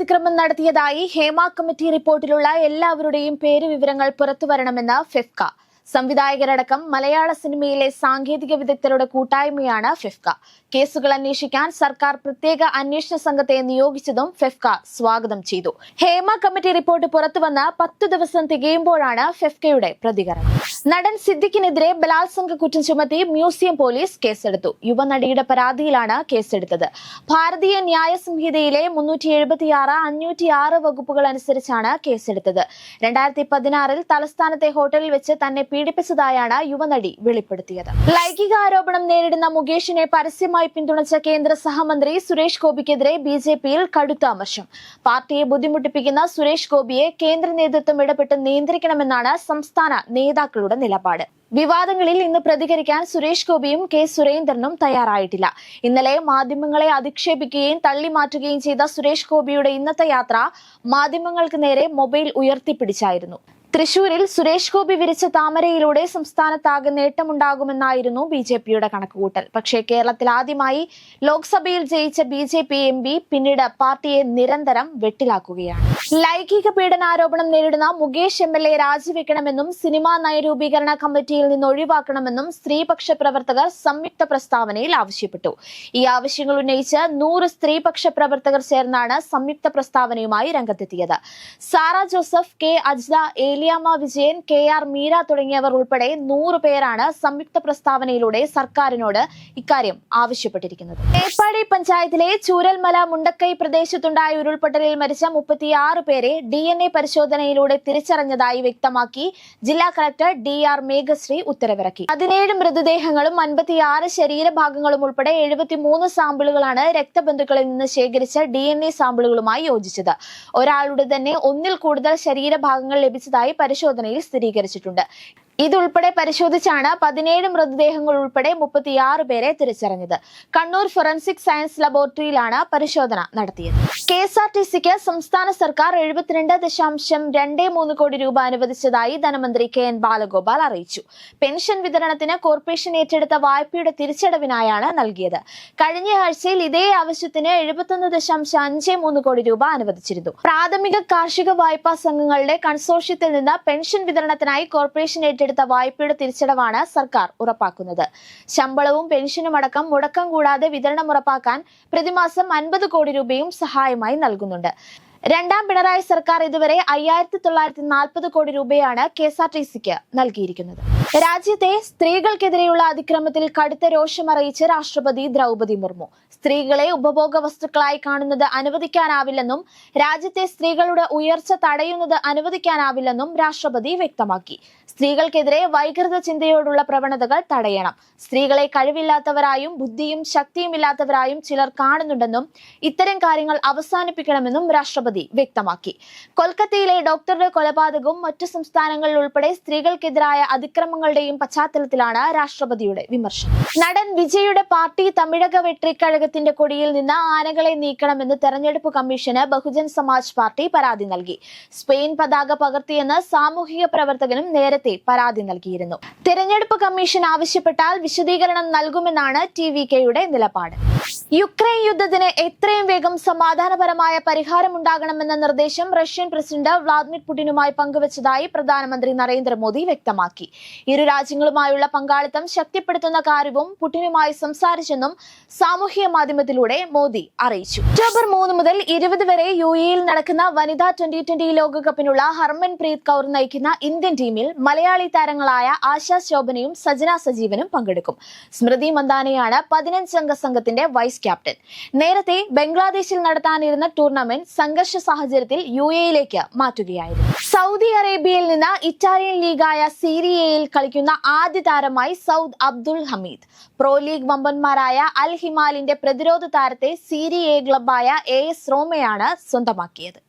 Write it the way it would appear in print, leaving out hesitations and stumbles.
അതിക്രമം നടത്തിയതായി ഹേമ കമ്മിറ്റി റിപ്പോർട്ടിലുള്ള എല്ലാവരുടെയും പേര് വിവരങ്ങൾ പുറത്തുവരണമെന്ന് ഫിഫ്ക. സംവിധായകരടക്കം മലയാള സിനിമയിലെ സാങ്കേതിക വിദഗ്ധരുടെ കൂട്ടായ്മയാണ് ഫിഫ്ക. കേസുകൾ അന്വേഷിക്കാൻ സർക്കാർ പ്രത്യേക അന്വേഷണ സംഘത്തെ നിയോഗിച്ചതും ഫിഫ്ക സ്വാഗതം ചെയ്തു. ഹേമ കമ്മിറ്റി റിപ്പോർട്ട് പുറത്തുവന്ന് 10 ദിവസം തികയുമ്പോഴാണ് ഫിഫ്കയുടെ പ്രതികരണം. നടൻ സിദ്ദിഖിനെതിരെ ബലാത്സംഗ കുറ്റം ചുമത്തി മ്യൂസിയം പോലീസ് കേസെടുത്തു. യുവനടിയുടെ പരാതിയിലാണ് കേസെടുത്തത്. ഭാരതീയ ന്യായ സംഹിതയിലെ 376, 506 വകുപ്പുകൾ അനുസരിച്ചാണ് കേസെടുത്തത്. 2016 തലസ്ഥാനത്തെ ഹോട്ടലിൽ വെച്ച് തന്നെ പീഡിപ്പിച്ചതായാണ് യുവനടി വെളിപ്പെടുത്തിയത്. ലൈംഗികാരോപണം നേരിടുന്ന മുകേഷിനെ പരസ്യമായി പിന്തുണച്ച കേന്ദ്ര സഹമന്ത്രി സുരേഷ് ഗോപിക്കെതിരെ ബിജെപിയിൽ കടുത്ത അമർഷം. പാർട്ടിയെ ബുദ്ധിമുട്ടിപ്പിക്കുന്ന സുരേഷ് ഗോപിയെ കേന്ദ്ര നേതൃത്വം ഇടപെട്ട് നിയന്ത്രിക്കണമെന്നാണ് സംസ്ഥാന നേതാക്കളുടെ നിലപാട്. വിവാദങ്ങളിൽ ഇന്ന് പ്രതികരിക്കാൻ സുരേഷ് ഗോപിയും കെ സുരേന്ദ്രനും തയ്യാറായിട്ടില്ല. ഇന്നലെ മാധ്യമങ്ങളെ അധിക്ഷേപിക്കുകയും തള്ളിമാറ്റുകയും ചെയ്ത സുരേഷ് ഗോപിയുടെ ഇന്നത്തെ യാത്ര മാധ്യമങ്ങൾക്ക് നേരെ മൊബൈൽ ഉയർത്തിപ്പിടിച്ചായിരുന്നു. തൃശൂരിൽ സുരേഷ് ഗോപി വിരിച്ച താമരയിലൂടെ സംസ്ഥാനത്താകെ നേട്ടമുണ്ടാകുമെന്നായിരുന്നു ബിജെപിയുടെ കണക്കുകൂട്ടൽ. പക്ഷേ കേരളത്തിൽ ആദ്യമായി ലോക്സഭയിൽ ജയിച്ച ബിജെപി എംപി പിന്നീട് പാർട്ടിയെ നിരന്തരം വെട്ടിലാക്കുകയാണ്. ലൈംഗിക പീഡനാരോപണം നേരിടുന്ന മുകേഷ് എംഎൽഎ രാജിവെക്കണമെന്നും സിനിമാ നയരൂപീകരണ കമ്മിറ്റിയിൽ നിന്ന് ഒഴിവാക്കണമെന്നും സ്ത്രീപക്ഷ പ്രവർത്തകർ സംയുക്ത പ്രസ്താവനയിൽ ആവശ്യപ്പെട്ടു. ഈ ആവശ്യങ്ങൾ ഉന്നയിച്ച് 100 സ്ത്രീപക്ഷ പ്രവർത്തകർ ചേർന്നാണ് സംയുക്ത പ്രസ്താവനയുമായി രംഗത്തെത്തിയത്. സാറ ജോസഫ്, കെ അജ്ല, ഏലിയാമ്മ വിജയൻ, കെ ആർ മീര തുടങ്ങിയവർ ഉൾപ്പെടെ 100 പേരാണ് സംയുക്ത പ്രസ്താവനയിലൂടെ സർക്കാരിനോട് ഇക്കാര്യം ആവശ്യപ്പെട്ടിരിക്കുന്നത്. മേപ്പാടി പഞ്ചായത്തിലെ ചൂരൽമല മുണ്ടക്കൈ പ്രദേശത്തുണ്ടായ ഉരുൾപൊട്ടലിൽ മരിച്ച 36 പേരെ DNA പരിശോധനയിലൂടെ തിരിച്ചറിഞ്ഞതായി വ്യക്തമാക്കി ജില്ലാ കളക്ടർ DR മേഘശ്രീ ഉത്തരവിറക്കി. 17 മൃതദേഹങ്ങളും 56 ശരീരഭാഗങ്ങളും ഉൾപ്പെടെ 73 സാമ്പിളുകളാണ് രക്തബന്ധുക്കളിൽ നിന്ന് ശേഖരിച്ച DNA സാമ്പിളുകളുമായി യോജിച്ചത്. ഒരാളുടെ തന്നെ ഒന്നിൽ കൂടുതൽ ശരീരഭാഗങ്ങൾ ലഭിച്ചതായി പരിശോധനയിൽ സ്ഥിരീകരിച്ചിട്ടുണ്ട്. ഇതുൾപ്പെടെ പരിശോധിച്ചാണ് 17 മൃതദേഹങ്ങൾ ഉൾപ്പെടെ 36 പേരെ തിരിച്ചറിഞ്ഞത്. കണ്ണൂർ ഫോറൻസിക് സയൻസ് ലബോറട്ടറിയിലാണ് പരിശോധന നടത്തിയത്. KSRTCക്ക് സംസ്ഥാന സർക്കാർ 72.23 കോടി രൂപ അനുവദിച്ചതായി ധനമന്ത്രി KN ബാലഗോപാൽ അറിയിച്ചു. പെൻഷൻ വിതരണത്തിന് കോർപ്പറേഷൻ ഏറ്റെടുത്ത വായ്പയുടെ തിരിച്ചടവിനായാണ് നൽകിയത്. കഴിഞ്ഞ ആഴ്ചയിൽ ഇതേ ആവശ്യത്തിന് 71.53 കോടി രൂപ അനുവദിച്ചിരുന്നു. പ്രാഥമിക കാർഷിക വായ്പാ സംഘങ്ങളുടെ കൺസോർഷ്യത്തിൽ നിന്ന് പെൻഷൻ വിതരണത്തിനായി കോർപ്പറേഷൻ ഏറ്റെടുത്ത വായ്പയുടെ തിരിച്ചടവാണ് സർക്കാർ ഉറപ്പാക്കുന്നത്. ശമ്പളവും പെൻഷനും അടക്കം മുടക്കം കൂടാതെ വിതരണം ഉറപ്പാക്കാൻ പ്രതിമാസം 50 കോടി രൂപയും സഹായമായി നൽകുന്നുണ്ട്. രണ്ടാം പിണറായി സർക്കാർ ഇതുവരെ 5940 കോടി രൂപയാണ് KSRTCക്ക് നൽകിയിരിക്കുന്നത്. രാജ്യത്തെ സ്ത്രീകൾക്കെതിരെയുള്ള അതിക്രമത്തിൽ കടുത്ത രോഷമറിയിച്ച് രാഷ്ട്രപതി ദ്രൗപദി മുർമു. സ്ത്രീകളെ ഉപഭോഗ വസ്തുക്കളായി കാണുന്നത് അനുവദിക്കാനാവില്ലെന്നും രാജ്യത്തെ സ്ത്രീകളുടെ ഉയർച്ച തടയുന്നത് അനുവദിക്കാനാവില്ലെന്നും രാഷ്ട്രപതി വ്യക്തമാക്കി. സ്ത്രീകൾക്കെതിരെ വൈകൃത ചിന്തയോടുള്ള പ്രവണതകൾ തടയണം. സ്ത്രീകളെ കഴിവില്ലാത്തവരായും ബുദ്ധിയും ശക്തിയുമില്ലാത്തവരായും ചിലർ കാണുന്നുണ്ടെന്നും ഇത്തരം കാര്യങ്ങൾ അവസാനിപ്പിക്കണമെന്നും രാഷ്ട്രപതി വ്യക്തമാക്കി. കൊൽക്കത്തയിലെ ഡോക്ടറുടെ കൊലപാതകവും മറ്റു സംസ്ഥാനങ്ങളിൽ ഉൾപ്പെടെ സ്ത്രീകൾക്കെതിരായ അതിക്രമങ്ങളുടെയും പശ്ചാത്തലത്തിലാണ് രാഷ്ട്രപതിയുടെ വിമർശനം. നടൻ വിജയുടെ പാർട്ടി തമിഴക വെട്രിക്കഴകത്തിന്റെ കൊടിയിൽ നിന്ന് ആനകളെ നീക്കണമെന്ന് തെരഞ്ഞെടുപ്പ് കമ്മീഷന് ബഹുജൻ സമാജ് പാർട്ടി പരാതി നൽകി. സ്പെയിൻ പതാക പകർത്തിയെന്ന് സാമൂഹിക പ്രവർത്തകനും നേരത്തെ പരാതി നൽകിയിരുന്നു. തെരഞ്ഞെടുപ്പ് കമ്മീഷൻ ആവശ്യപ്പെട്ടാൽ വിശദീകരണം നൽകുമെന്നാണ് TVKയുടെ നിലപാട്. യുക്രൈൻ യുദ്ധത്തിന് എത്രയും വേഗം സമാധാനപരമായ പരിഹാരമുണ്ടാകണമെന്ന നിർദ്ദേശം റഷ്യൻ പ്രസിഡന്റ് വ്ളാദിമിർ പുടിനുമായി പങ്കുവച്ചതായി പ്രധാനമന്ത്രി നരേന്ദ്രമോദി വ്യക്തമാക്കി. ഇരു രാജ്യങ്ങളുമായുള്ള പങ്കാളിത്തം ശക്തിപ്പെടുത്തുന്ന കാര്യവും പുടിനുമായി സംസാരിച്ചെന്നും സാമൂഹ്യ മാധ്യമത്തിലൂടെ മോദി അറിയിച്ചു. ഒക്ടോബർ 3 മുതൽ 20 വരെ UAEയിൽ നടക്കുന്ന വനിതാ T20 ലോകകപ്പിനുള്ള ഹർമൻപ്രീത് കൗർ നയിക്കുന്ന ഇന്ത്യൻ ടീമിൽ മലയാളി താരങ്ങളായ ആശാ ശോഭനയും സജന സജീവനും പങ്കെടുക്കും. സ്മൃതി മന്ദാനയാണ് 15 അംഗ സംഘത്തിന്റെ വൈസ് ക്യാപ്റ്റൻ. നേരത്തെ ബംഗ്ലാദേശിൽ നടത്താനിരുന്ന ടൂർണമെന്റ് സംഘർഷ സാഹചര്യത്തിൽ UAEയിലേക്ക് മാറ്റുകയായിരുന്നു. സൗദി അറേബ്യയിൽ നിന്ന് ഇറ്റാലിയൻ ലീഗായ സീരിയയിൽ കളിക്കുന്ന ആദ്യ താരമായി Saud Abdul Hamid. Pro league വമ്പന്മാരായ അൽ ഹിമാലിന്റെ പ്രതിരോധ താരത്തെ സീരിയ ക്ലബായ AS റോമയാണ് സ്വന്തമാക്കിയത്.